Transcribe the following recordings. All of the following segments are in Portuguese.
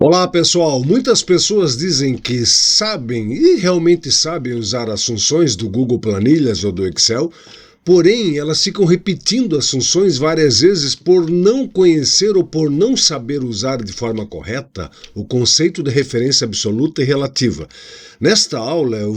Olá pessoal, muitas pessoas dizem que sabem e realmente sabem usar as funções do Google Planilhas ou do Excel, porém elas ficam repetindo as funções várias vezes por não conhecer ou por não saber usar de forma correta o conceito de referência absoluta e relativa. Nesta aula eu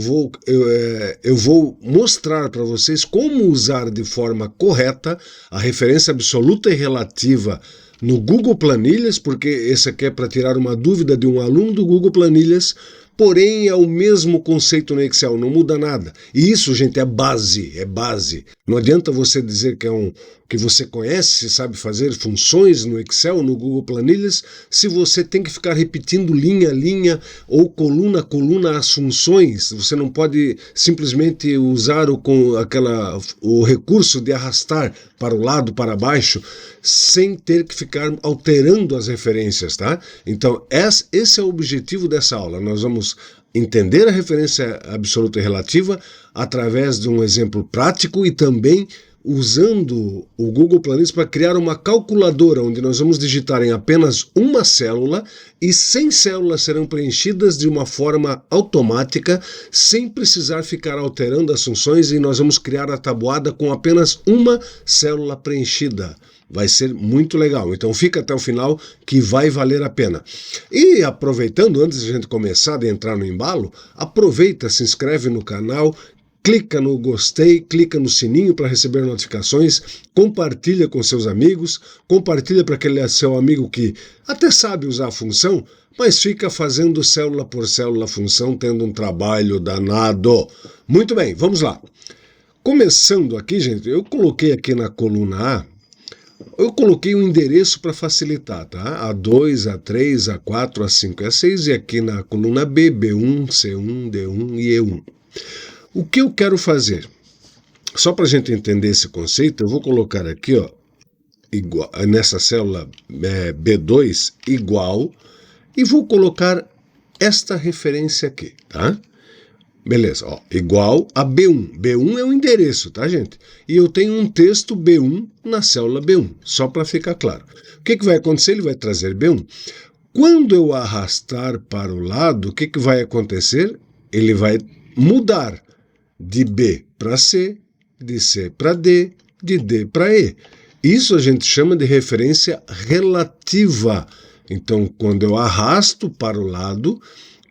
vou mostrar para vocês como usar de forma correta a referência absoluta e relativa no Google Planilhas, porque esse aqui é para tirar uma dúvida de um aluno do Google Planilhas, porém é o mesmo conceito no Excel, não muda nada. E isso, gente, é base, é base. Não adianta você dizer que você conhece, sabe fazer funções no Excel, no Google Planilhas, se você tem que ficar repetindo linha a linha ou coluna a coluna as funções. Você não pode simplesmente usar o recurso de arrastar para o lado, para baixo, sem ter que ficar alterando as referências, tá? Então, esse é o objetivo dessa aula. Nós vamos entender a referência absoluta e relativa através de um exemplo prático e também usando o Google Planilhas para criar uma calculadora onde nós vamos digitar em apenas uma célula e 100 células serão preenchidas de uma forma automática, sem precisar ficar alterando as funções, e nós vamos criar a tabuada com apenas uma célula preenchida. Vai ser muito legal, então fica até o final que vai valer a pena. E aproveitando, antes de a gente começar a entrar no embalo, aproveita, se inscreve no canal, clica no gostei, clica no sininho para receber notificações, compartilha com seus amigos, compartilha para aquele seu amigo que até sabe usar a função, mas fica fazendo célula por célula a função, tendo um trabalho danado. Muito bem, vamos lá. Começando aqui, gente, eu coloquei aqui na coluna A, eu coloquei um endereço para facilitar, tá? A2, A3, A4, A5 e A6, e aqui na coluna B, B1, C1, D1 e E1. O que eu quero fazer? Só para a gente entender esse conceito, eu vou colocar aqui, ó, igual, nessa célula B2, igual, e vou colocar esta referência aqui, tá? Beleza, ó, igual a B1. B1 é o endereço, tá, gente? E eu tenho um texto B1 na célula B1, só para ficar claro. O que vai acontecer? Ele vai trazer B1. Quando eu arrastar para o lado, o que vai acontecer? Ele vai mudar de B para C, de C para D, de D para E. Isso a gente chama de referência relativa. Então, quando eu arrasto para o lado,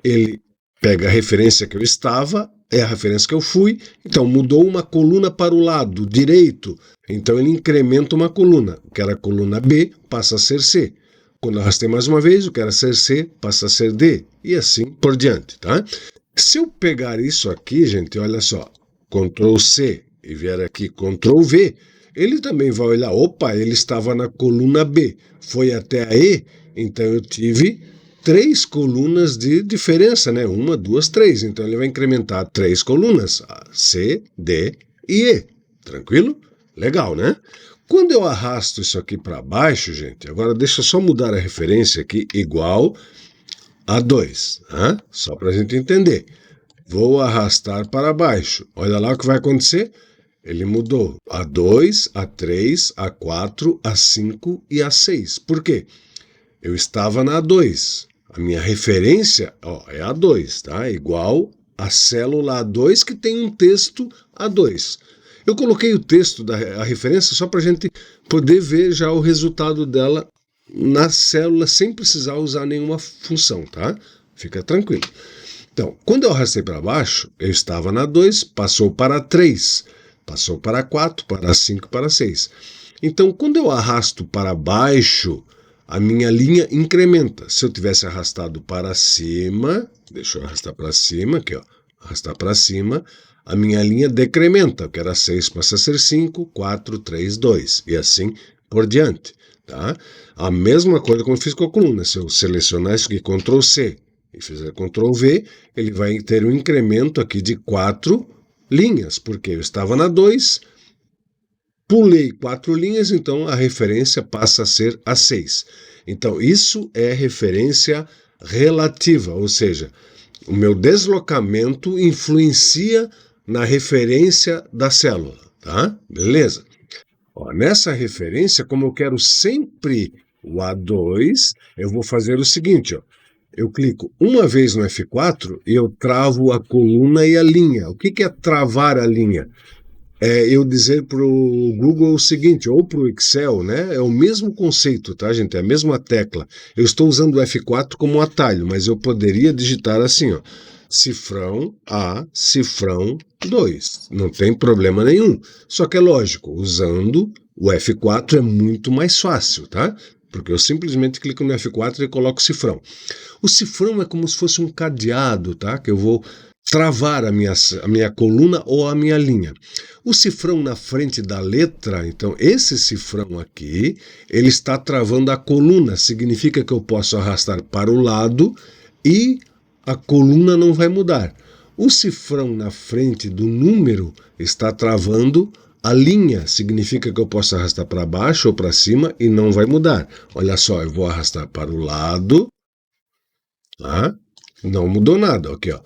ele pega a referência que eu estava, é a referência que eu fui, então mudou uma coluna para o lado direito, então ele incrementa uma coluna. O que era a coluna B passa a ser C. Quando eu arrastei mais uma vez, o que era ser C passa a ser D, e assim por diante, tá? Se eu pegar isso aqui, gente, olha só, Ctrl C e vier aqui Ctrl V, ele também vai olhar, opa, ele estava na coluna B, foi até a E, então eu tive 3 colunas de diferença, né? 1, 2, 3. Então ele vai incrementar 3 colunas, C, D e E. Tranquilo? Legal, né? Quando eu arrasto isso aqui para baixo, gente, agora deixa eu só mudar a referência aqui, igual a 2, né? Só para a gente entender. Vou arrastar para baixo. Olha lá o que vai acontecer. Ele mudou A2, A3, A4, A5 e A6. Por quê? Eu estava na A2. A minha referência, ó, é A2, tá? Igual a célula A2 que tem um texto A2. Eu coloquei o texto da referência só para a gente poder ver já o resultado dela na célula sem precisar usar nenhuma função, tá? Fica tranquilo. Então, quando eu arrastei para baixo, eu estava na 2, passou para 3, passou para 4, para 5, para 6. Então, quando eu arrasto para baixo, a minha linha incrementa. Se eu tivesse arrastado para cima, deixa eu arrastar para cima, aqui ó, arrastar para cima, a minha linha decrementa, que era 6 passa a ser 5, 4, 3, 2, e assim por diante, tá? A mesma coisa como eu fiz com a coluna, se eu selecionar isso aqui, Ctrl C, e fizer Ctrl V, ele vai ter um incremento aqui de 4 linhas, porque eu estava na 2, pulei 4 linhas, então a referência passa a ser a 6. Então, isso é referência relativa, ou seja, o meu deslocamento influencia na referência da célula, tá? Beleza? Ó, nessa referência, como eu quero sempre o A2, eu vou fazer o seguinte, ó. eu clico uma vez no F4 e eu travo a coluna e a linha. O que é travar a linha? É eu dizer para o Google o seguinte, ou para o Excel, né? É o mesmo conceito, tá, gente? É a mesma tecla. Eu estou usando o F4 como atalho, mas eu poderia digitar assim, ó. Cifrão A, cifrão 2. Não tem problema nenhum. Só que é lógico, usando o F4 é muito mais fácil, tá? Porque eu simplesmente clico no F4 e coloco o cifrão. O cifrão é como se fosse um cadeado, tá? Que eu vou travar a minha coluna ou a minha linha. O cifrão na frente da letra, então esse cifrão aqui, ele está travando a coluna, significa que eu posso arrastar para o lado e a coluna não vai mudar. O cifrão na frente do número está travando a linha, significa que eu posso arrastar para baixo ou para cima e não vai mudar. Olha só, eu vou arrastar para o lado, tá? Não mudou nada, aqui ó.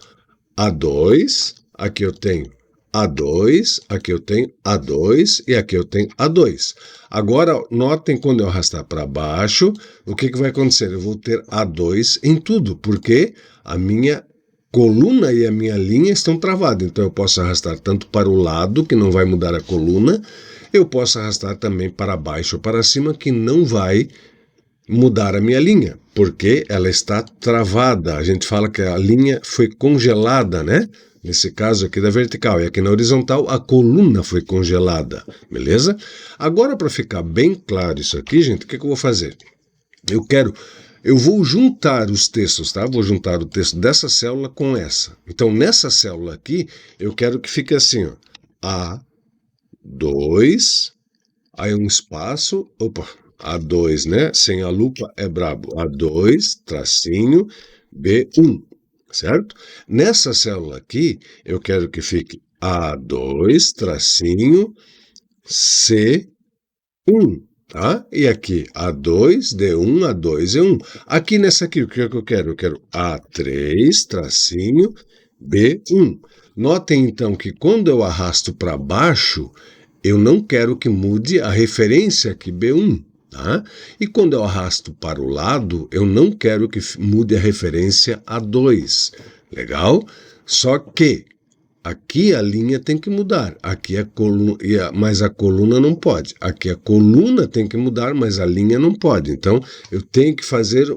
A2, aqui eu tenho A2, aqui eu tenho A2 e aqui eu tenho A2. Agora, notem quando eu arrastar para baixo, o que vai acontecer? Eu vou ter A2 em tudo, porque a minha coluna e a minha linha estão travadas. Então eu posso arrastar tanto para o lado, que não vai mudar a coluna, eu posso arrastar também para baixo ou para cima, que não vai mudar a minha linha, porque ela está travada. A gente fala que a linha foi congelada, né? Nesse caso aqui da vertical. E aqui na horizontal, a coluna foi congelada. Beleza? Agora, para ficar bem claro isso aqui, gente, o que eu vou fazer? Eu vou juntar os textos, tá? Vou juntar o texto dessa célula com essa. Então, nessa célula aqui, eu quero que fique assim, ó. A2, aí um espaço, A2, né? Sem a lupa é brabo. A2, tracinho, B1, certo? Nessa célula aqui, eu quero que fique A2, tracinho, C1, tá? E aqui, A2, D1, A2, E1. Aqui nessa aqui, o que é que eu quero? Eu quero A3, tracinho, B1. Notem, então, que quando eu arrasto para baixo, eu não quero que mude a referência aqui, B1. Tá? E quando eu arrasto para o lado, eu não quero que mude a referência A2. Legal? Só que aqui a linha tem que mudar, aqui a coluna, mas a coluna não pode. Aqui a coluna tem que mudar, mas a linha não pode. Então, eu tenho que fazer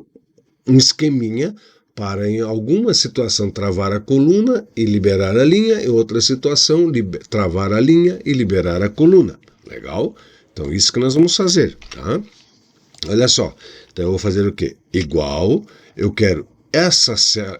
um esqueminha para, em alguma situação, travar a coluna e liberar a linha, em outra situação, travar a linha e liberar a coluna. Legal? Então, isso que nós vamos fazer, tá? Olha só. Então, eu vou fazer o quê? Igual, eu quero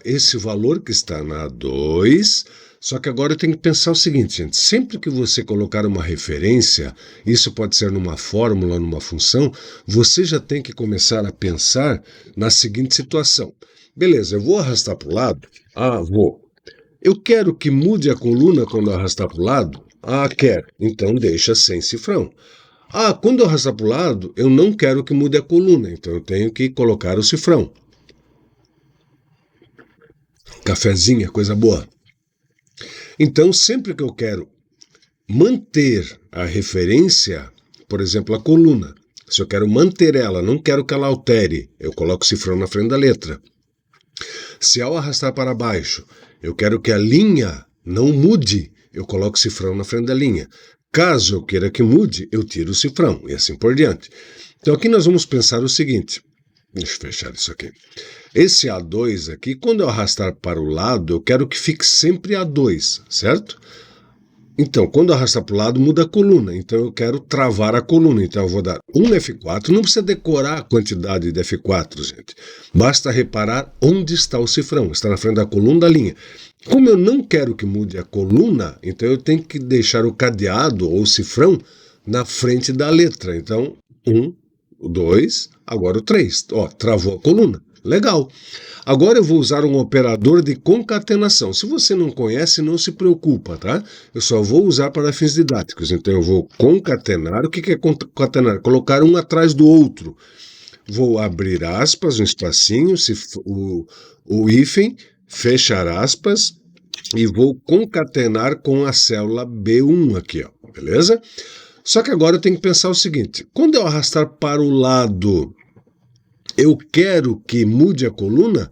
esse valor que está na 2, só que agora eu tenho que pensar o seguinte, gente. Sempre que você colocar uma referência, isso pode ser numa fórmula, numa função, você já tem que começar a pensar na seguinte situação. Beleza, eu vou arrastar para o lado? Ah, vou. Eu quero que mude a coluna quando eu arrastar para o lado? Ah, quero. Então, deixa sem cifrão. Ah, quando eu arrastar para o lado, eu não quero que mude a coluna, então eu tenho que colocar o cifrão. Cafezinho, coisa boa. Então, sempre que eu quero manter a referência, por exemplo, a coluna, se eu quero manter ela, não quero que ela altere, eu coloco o cifrão na frente da letra. Se ao arrastar para baixo, eu quero que a linha não mude, eu coloco o cifrão na frente da linha. Caso eu queira que mude, eu tiro o cifrão e assim por diante. Então aqui nós vamos pensar o seguinte. Deixa eu fechar isso aqui. Esse A2 aqui, quando eu arrastar para o lado, eu quero que fique sempre A2, certo? Então, quando eu arrastar para o lado, muda a coluna. Então eu quero travar a coluna. Então eu vou dar um F4. Não precisa decorar a quantidade de F4, gente. Basta reparar onde está o cifrão. Está na frente da coluna da linha. Como eu não quero que mude a coluna, então eu tenho que deixar o cadeado ou o cifrão na frente da letra. Então, 1, o 2, agora o 3. Ó, travou a coluna. Legal. Agora eu vou usar um operador de concatenação. Se você não conhece, não se preocupa, tá? Eu só vou usar para fins didáticos. Então eu vou concatenar. O que é concatenar? Colocar um atrás do outro. Vou abrir aspas, um espacinho, o hífen, fechar aspas e vou concatenar com a célula B1 aqui, ó, beleza? Só que agora eu tenho que pensar o seguinte, quando eu arrastar para o lado, eu quero que mude a coluna?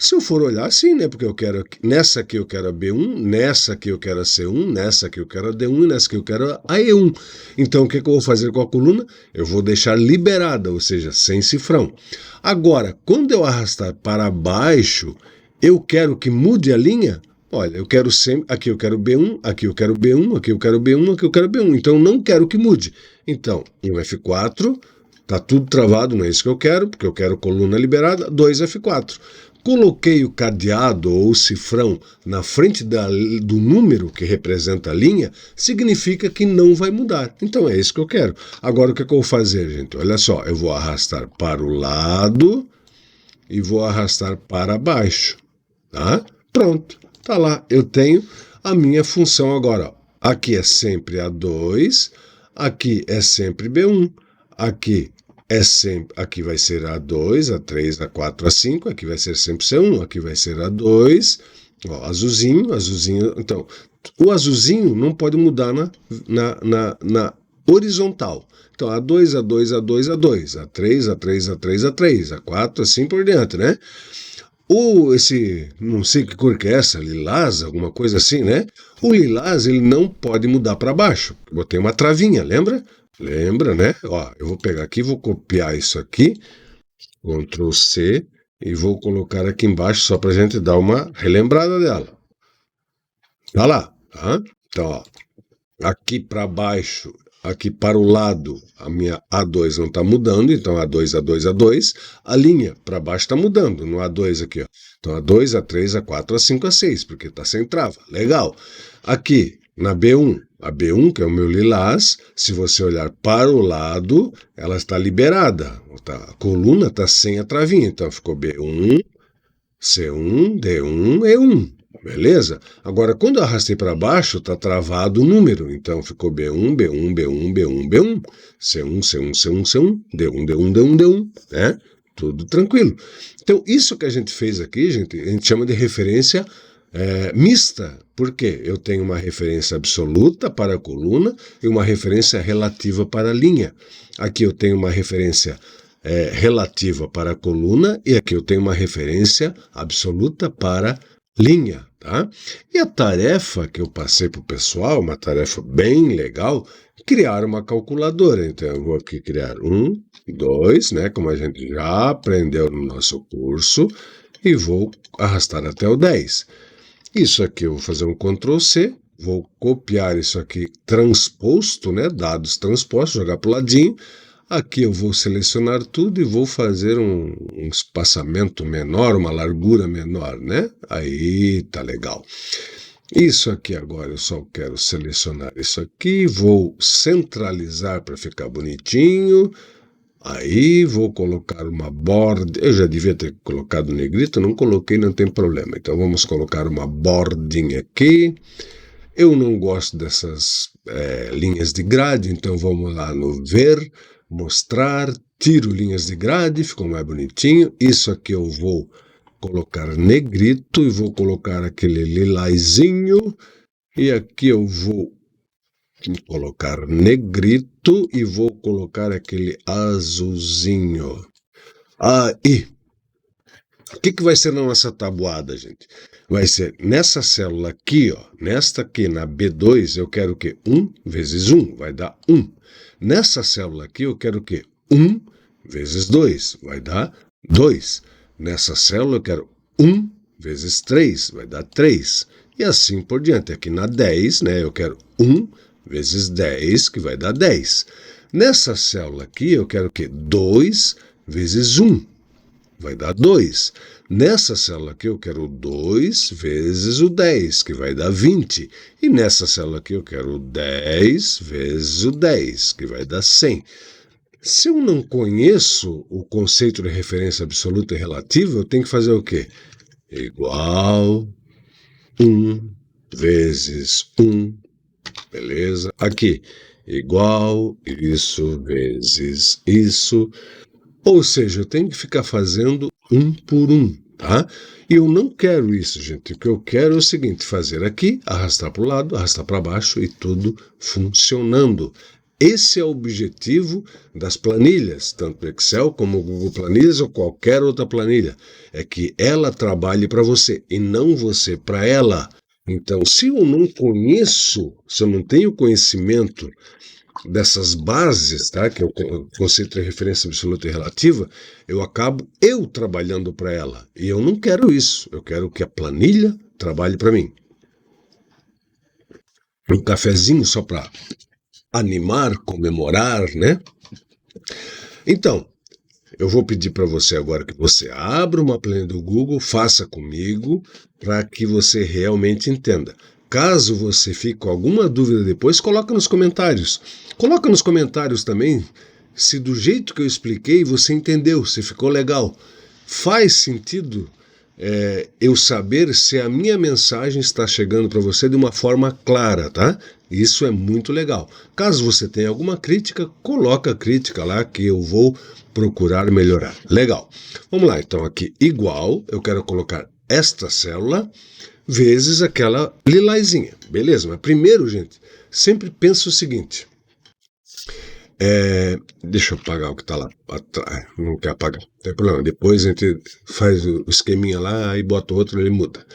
Se eu for olhar, sim, né? Porque eu quero, nessa aqui eu quero a B1, nessa aqui eu quero a C1, nessa aqui eu quero a D1 e nessa aqui eu quero a E1. Então, o que eu vou fazer com a coluna? Eu vou deixar liberada, ou seja, sem cifrão. Agora, quando eu arrastar para baixo, eu quero que mude a linha? Olha, eu quero sempre, aqui eu quero B1, aqui eu quero B1, aqui eu quero B1, aqui eu quero B1. Então, eu não quero que mude. Então, um F4, tá tudo travado, não é isso que eu quero, porque eu quero coluna liberada, 2 F4. Coloquei o cadeado ou o cifrão na frente do número que representa a linha, significa que não vai mudar. Então é isso que eu quero. Agora o que eu vou fazer, gente? Olha só, eu vou arrastar para o lado e vou arrastar para baixo. Tá? Pronto, tá lá. Eu tenho a minha função agora. Ó. Aqui é sempre A2, aqui é sempre B1, aqui vai ser A2, A3, A4, A5, aqui vai ser sempre C1, aqui vai ser A2, ó, azulzinho, então, o azulzinho não pode mudar na horizontal. Então, A2, A2, A2, A2, A3, A3, A3, A3, A4, assim por diante, né? Ou esse, não sei que cor que é essa, lilás, alguma coisa assim, né? O lilás, ele não pode mudar para baixo. Botei uma travinha, lembra? Lembra, né? Ó, eu vou pegar aqui, vou copiar isso aqui, Ctrl C, e vou colocar aqui embaixo só para a gente dar uma relembrada dela. Tá lá, tá? Então, ó, aqui para baixo, aqui para o lado, a minha A2 não está mudando, então A2, A2, A2. A linha para baixo está mudando no A2 aqui, ó. Então A2, A3, A4, A5, A6, porque está sem trava. Legal. Aqui, na B1, a B1, que é o meu lilás, se você olhar para o lado, ela está liberada. A coluna está sem a travinha, então ficou B1, C1, D1, E1. Beleza? Agora, quando eu arrastei para baixo, está travado o número. Então, ficou B1, B1, B1, B1, B1, C1, C1, C1, C1, D1, D1, D1, D1, né? Tudo tranquilo. Então, isso que a gente fez aqui, gente, a gente chama de referência mista. Por quê? Eu tenho uma referência absoluta para a coluna e uma referência relativa para a linha. Aqui eu tenho uma referência relativa para a coluna e aqui eu tenho uma referência absoluta para a linha, tá? E a tarefa que eu passei para o pessoal, uma tarefa bem legal, criar uma calculadora. Então eu vou aqui criar 1, 2, né, como a gente já aprendeu no nosso curso, e vou arrastar até o 10. Isso aqui eu vou fazer um Ctrl C, vou copiar isso aqui transposto, né, dados transpostos, jogar para o ladinho. Aqui eu vou selecionar tudo e vou fazer um espaçamento menor, uma largura menor, né? Aí tá legal. Isso aqui agora eu só quero selecionar isso aqui, vou centralizar para ficar bonitinho. Aí vou colocar uma borda, eu já devia ter colocado negrito, não coloquei, não tem problema. Então vamos colocar uma bordinha aqui. Eu não gosto dessas linhas de grade, então vamos lá no ver, mostrar, tiro linhas de grade, ficou mais bonitinho. Isso aqui eu vou colocar negrito e vou colocar aquele lilazinho. E aqui eu vou colocar negrito e vou colocar aquele azulzinho. Aí, o que vai ser na nossa tabuada, gente? Vai ser nessa célula aqui, ó, nesta aqui, na B2, eu quero o quê? 1 vezes 1, vai dar 1. Nessa célula aqui, eu quero o quê? 1 vezes 2, vai dar 2. Nessa célula, eu quero 1 vezes 3, vai dar 3. E assim por diante. Aqui na 10, né, eu quero 1 vezes 10, que vai dar 10. Nessa célula aqui, eu quero o quê? 2 vezes 1, vai dar 2. Nessa célula aqui, eu quero 2 vezes o 10, que vai dar 20. E nessa célula aqui, eu quero 10 vezes o 10, que vai dar 100. Se eu não conheço o conceito de referência absoluta e relativa, eu tenho que fazer o quê? Igual 1 vezes 1. Beleza? Aqui, igual isso vezes isso. Ou seja, eu tenho que ficar fazendo um por um, tá? E eu não quero isso, gente. O que eu quero é o seguinte, fazer aqui, arrastar para o lado, arrastar para baixo e tudo funcionando. Esse é o objetivo das planilhas, tanto o Excel como o Google Planilhas ou qualquer outra planilha, é que ela trabalhe para você e não você para ela. Então, se eu não conheço, se eu não tenho conhecimento dessas bases, tá, que é o conceito de referência absoluta e relativa, eu acabo trabalhando para ela. E eu não quero isso, eu quero que a planilha trabalhe para mim. Um cafezinho só para animar, comemorar, né? Então, eu vou pedir para você agora que você abra uma planilha do Google, faça comigo, para que você realmente entenda. Caso você fique com alguma dúvida depois, coloca nos comentários. Coloca nos comentários também se do jeito que eu expliquei você entendeu, se ficou legal. Faz sentido eu saber se a minha mensagem está chegando para você de uma forma clara, tá? Isso é muito legal. Caso você tenha alguma crítica, coloca a crítica lá que eu vou procurar melhorar. Legal. Vamos lá, então aqui igual, eu quero colocar esta célula vezes aquela lilazinha. Beleza, mas primeiro, gente, sempre pensa o seguinte. Deixa eu apagar o que está lá atrás. Não quer apagar, não tem problema. Depois a gente faz o esqueminha lá e bota outro, ele muda.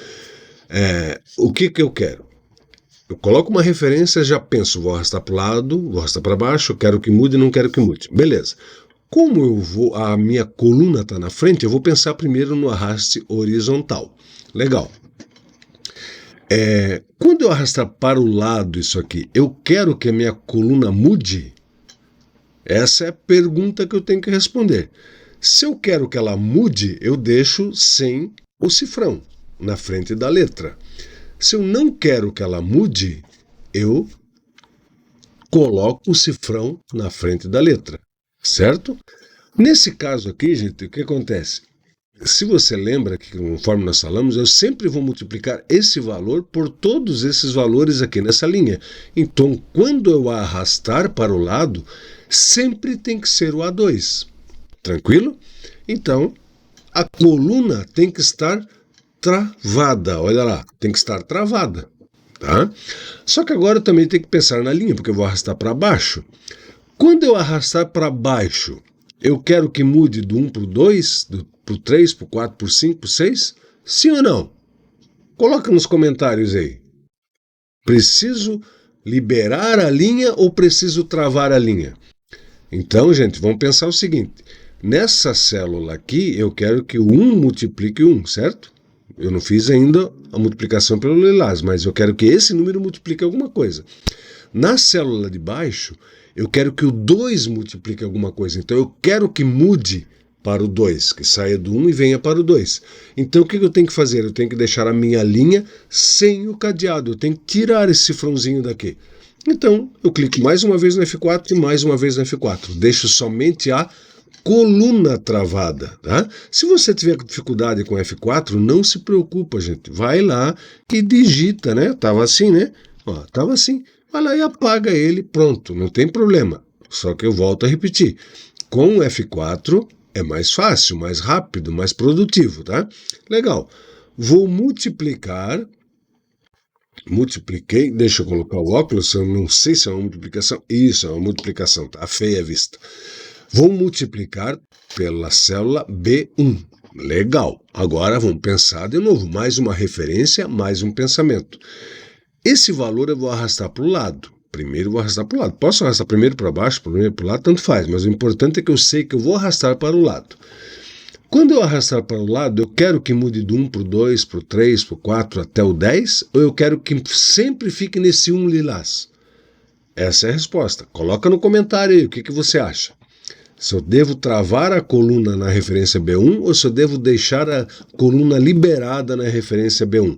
O que eu quero? Eu coloco uma referência, já penso, vou arrastar para o lado, vou arrastar para baixo, eu quero que mude, não quero que mude. Beleza. Como a minha coluna está na frente, eu vou pensar primeiro no arraste horizontal. Legal. Quando eu arrastar para o lado isso aqui, eu quero que a minha coluna mude? Essa é a pergunta que eu tenho que responder. Se eu quero que ela mude, eu deixo sem o cifrão na frente da letra. Se eu não quero que ela mude, eu coloco o cifrão na frente da letra, certo? Nesse caso aqui, gente, o que acontece? Se você lembra que, conforme nós falamos, eu sempre vou multiplicar esse valor por todos esses valores aqui nessa linha. Então, quando eu arrastar para o lado, sempre tem que ser o A2. Tranquilo? Então, a coluna tem que estar travada. Olha lá, tem que estar travada. Tá? Só que agora eu também tenho que pensar na linha, porque eu vou arrastar para baixo. Quando eu arrastar para baixo, eu quero que mude do 1 para o 2, para o 3, para o 4, para o 5, para o 6? Sim ou não? Coloca nos comentários aí. Preciso liberar a linha ou preciso travar a linha? Então, gente, vamos pensar o seguinte. Nessa célula aqui, eu quero que o 1 multiplique 1, certo? Eu não fiz ainda a multiplicação pelo lilás, mas eu quero que esse número multiplique alguma coisa. Na célula de baixo, eu quero que o 2 multiplique alguma coisa. Então, eu quero que mude para o 2, que saia do 1 e venha para o 2. Então, o que eu tenho que fazer? Eu tenho que deixar a minha linha sem o cadeado. Eu tenho que tirar esse cifrãozinho daqui. Então, eu clico mais uma vez no F4 e mais uma vez no F4. Deixo somente a coluna travada, tá? Se você tiver dificuldade com F4, não se preocupa, gente. Vai lá e digita, né? Tava assim, né? Ó, tava assim. Vai lá e apaga ele, pronto, não tem problema. Só que eu volto a repetir. Com o F4 é mais fácil, mais rápido, mais produtivo, tá? Legal. Vou multiplicar. Multipliquei, deixa eu colocar o óculos, eu não sei se é uma multiplicação. Isso, é uma multiplicação, tá feia a vista. Vou multiplicar pela célula B1. Legal. Agora vamos pensar de novo. Mais uma referência, mais um pensamento. Esse valor eu vou arrastar para o lado. Primeiro eu vou arrastar para o lado. Posso arrastar primeiro para baixo, primeiro para o lado, tanto faz. Mas o importante é que eu sei que eu vou arrastar para o lado. Quando eu arrastar para o lado, eu quero que mude do 1 para o 2, para o 3, para o 4 até o 10, ou eu quero que sempre fique nesse 1 lilás? Essa é a resposta. Coloca no comentário aí o que você acha. Se eu devo travar a coluna na referência B1 ou se eu devo deixar a coluna liberada na referência B1.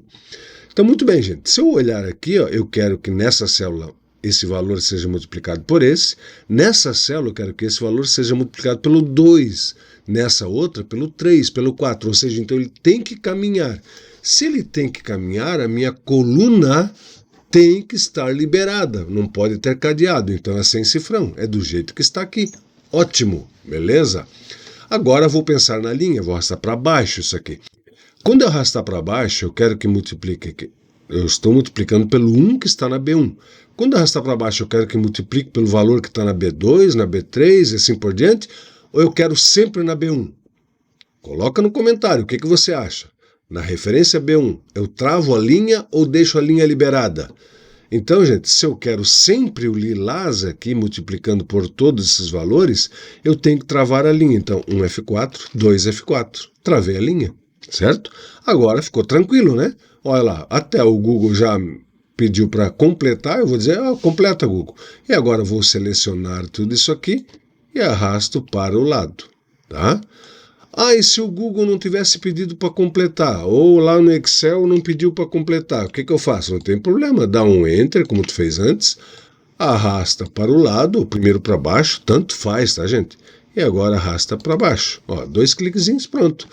Então, muito bem, gente. Se eu olhar aqui, ó, eu quero que nessa célula esse valor seja multiplicado por esse. Nessa célula, eu quero que esse valor seja multiplicado pelo 2. Nessa outra, pelo 3, pelo 4. Ou seja, então ele tem que caminhar. Se ele tem que caminhar, a minha coluna tem que estar liberada. Não pode ter cadeado. Então é sem cifrão. É do jeito que está aqui. Ótimo, beleza? Agora vou pensar na linha, vou arrastar para baixo isso aqui. Quando eu arrastar para baixo, eu quero que multiplique aqui. Eu estou multiplicando pelo 1 que está na B1. Quando arrastar para baixo, eu quero que multiplique pelo valor que está na B2, na B3 e assim por diante, ou eu quero sempre na B1? Coloca no comentário, o que você acha? Na referência B1, eu travo a linha ou deixo a linha liberada? Então, gente, se eu quero sempre o lilás aqui, multiplicando por todos esses valores, eu tenho que travar a linha. Então, 1 F4, 2 F4. Travei a linha, certo? Agora ficou tranquilo, né? Olha lá, até o Google já pediu para completar, eu vou dizer, completa, Google. E agora eu vou selecionar tudo isso aqui e arrasto para o lado, tá? E se o Google não tivesse pedido para completar, ou lá no Excel não pediu para completar, o que eu faço? Não tem problema, dá um Enter, como tu fez antes, arrasta para o lado, o primeiro para baixo, tanto faz, tá, gente? E agora arrasta para baixo. 2 cliquezinhos, pronto.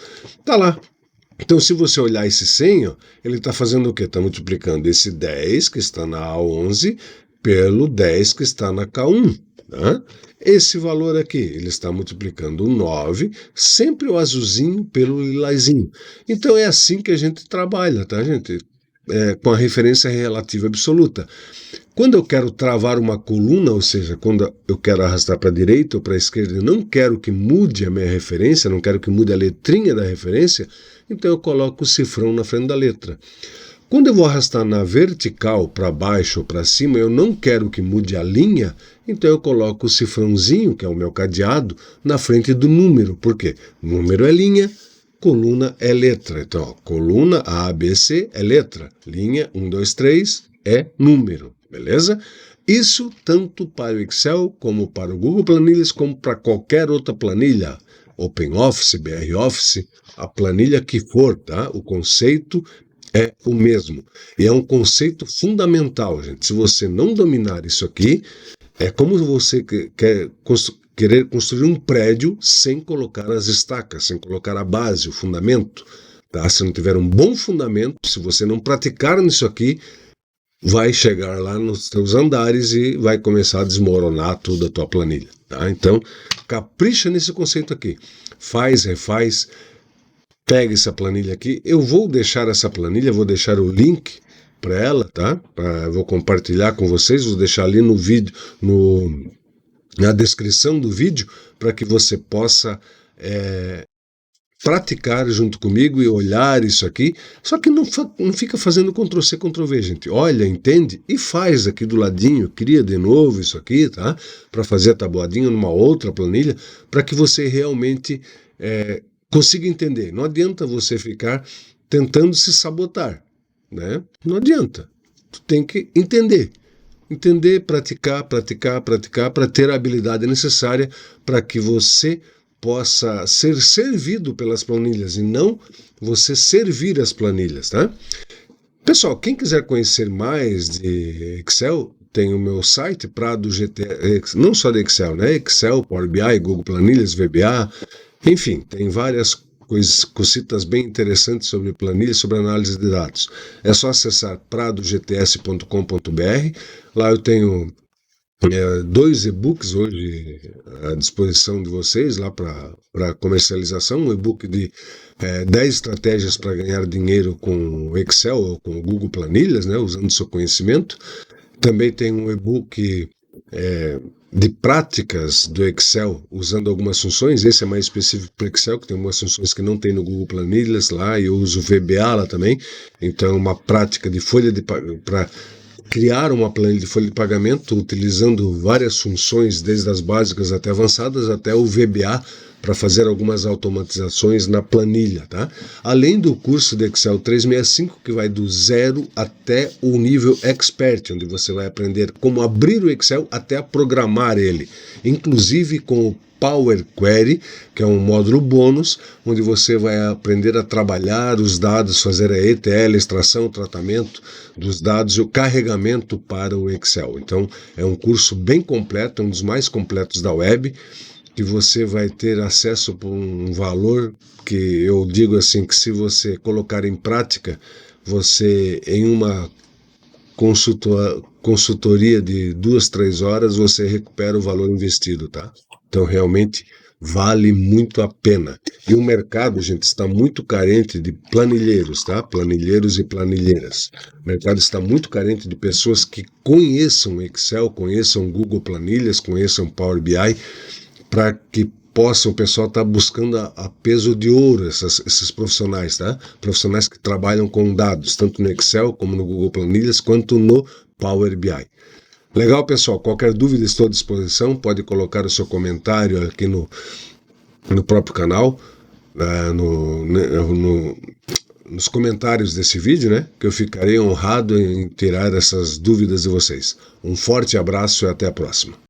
Tá lá. Então, se você olhar esse 100, ele está fazendo o quê? Está multiplicando esse 10 que está na A11 pelo 10 que está na K1. Tá? Esse valor aqui, ele está multiplicando o 9, sempre o azulzinho pelo lilazinho. Então, é assim que a gente trabalha, tá, gente? Com a referência relativa absoluta. Quando eu quero travar uma coluna, ou seja, quando eu quero arrastar para a direita ou para a esquerda e não quero que mude a minha referência, não quero que mude a letrinha da referência, então eu coloco o cifrão na frente da letra. Quando eu vou arrastar na vertical para baixo ou para cima, eu não quero que mude a linha, então eu coloco o cifrãozinho, que é o meu cadeado, na frente do número. Por quê? Número é linha, coluna é letra. Então, coluna A, B, C é letra. Linha 1, 2, 3 é número. Beleza? Isso tanto para o Excel, como para o Google Planilhas, como para qualquer outra planilha. OpenOffice, BR Office, a planilha que for, tá? O conceito é o mesmo. E é um conceito fundamental, gente. Se você não dominar isso aqui, é como você querer construir um prédio sem colocar as estacas, sem colocar a base, o fundamento. Tá? Se não tiver um bom fundamento, se você não praticar nisso aqui, vai chegar lá nos teus andares e vai começar a desmoronar toda a tua planilha. Tá? Então, capricha nesse conceito aqui. Faz, refaz, pega essa planilha aqui. Eu vou deixar essa planilha, vou deixar o link para ela, tá? Vou compartilhar com vocês, vou deixar ali no vídeo, na descrição do vídeo, para que você possa praticar junto comigo e olhar isso aqui. Só que não fica fazendo Ctrl+C, Ctrl+V, gente. Olha, entende e faz aqui do ladinho, cria de novo isso aqui, tá? Para fazer a tabuadinha numa outra planilha, para que você realmente consiga entender. Não adianta você ficar tentando se sabotar, né? Não adianta. Tu tem que entender. Entender, praticar, para ter a habilidade necessária para que você possa ser servido pelas planilhas e não você servir as planilhas, tá? Pessoal, quem quiser conhecer mais de Excel, tem o meu site, Prado GTS, não só de Excel, né? Excel, Power BI, Google Planilhas, VBA, enfim, tem várias cositas bem interessantes sobre planilhas, sobre análise de dados. É só acessar pradogts.com.br. Lá eu tenho 2 e-books hoje à disposição de vocês lá para comercialização. Um e-book de 10 estratégias para ganhar dinheiro com o Excel ou com o Google Planilhas, né, usando seu conhecimento. Também tem um e-book de práticas do Excel, usando algumas funções. Esse é mais específico para o Excel, que tem algumas funções que não tem no Google Planilhas lá, e eu uso o VBA lá também. Então, uma prática de para criar uma planilha de folha de pagamento, utilizando várias funções, desde as básicas até avançadas, até o VBA, para fazer algumas automatizações na planilha, tá? Além do curso de Excel 365, que vai do 0 até o nível Expert, onde você vai aprender como abrir o Excel até programar ele, inclusive com o Power Query, que é um módulo bônus, onde você vai aprender a trabalhar os dados, fazer a ETL, extração, tratamento dos dados e o carregamento para o Excel. Então, é um curso bem completo, um dos mais completos da web, que você vai ter acesso por um valor que eu digo assim, que se você colocar em prática, você em uma consultoria de 2, 3 horas, você recupera o valor investido, tá? Então, realmente, vale muito a pena. E o mercado, gente, está muito carente de planilheiros, tá? Planilheiros e planilheiras. O mercado está muito carente de pessoas que conheçam Excel, conheçam Google Planilhas, conheçam Power BI, para que possam, o pessoal está buscando a peso de ouro esses profissionais, tá? Profissionais que trabalham com dados, tanto no Excel como no Google Planilhas, quanto no Power BI. Legal, pessoal. Qualquer dúvida, estou à disposição. Pode colocar o seu comentário aqui no próprio canal, nos comentários desse vídeo, né? Que eu ficarei honrado em tirar essas dúvidas de vocês. Um forte abraço e até a próxima.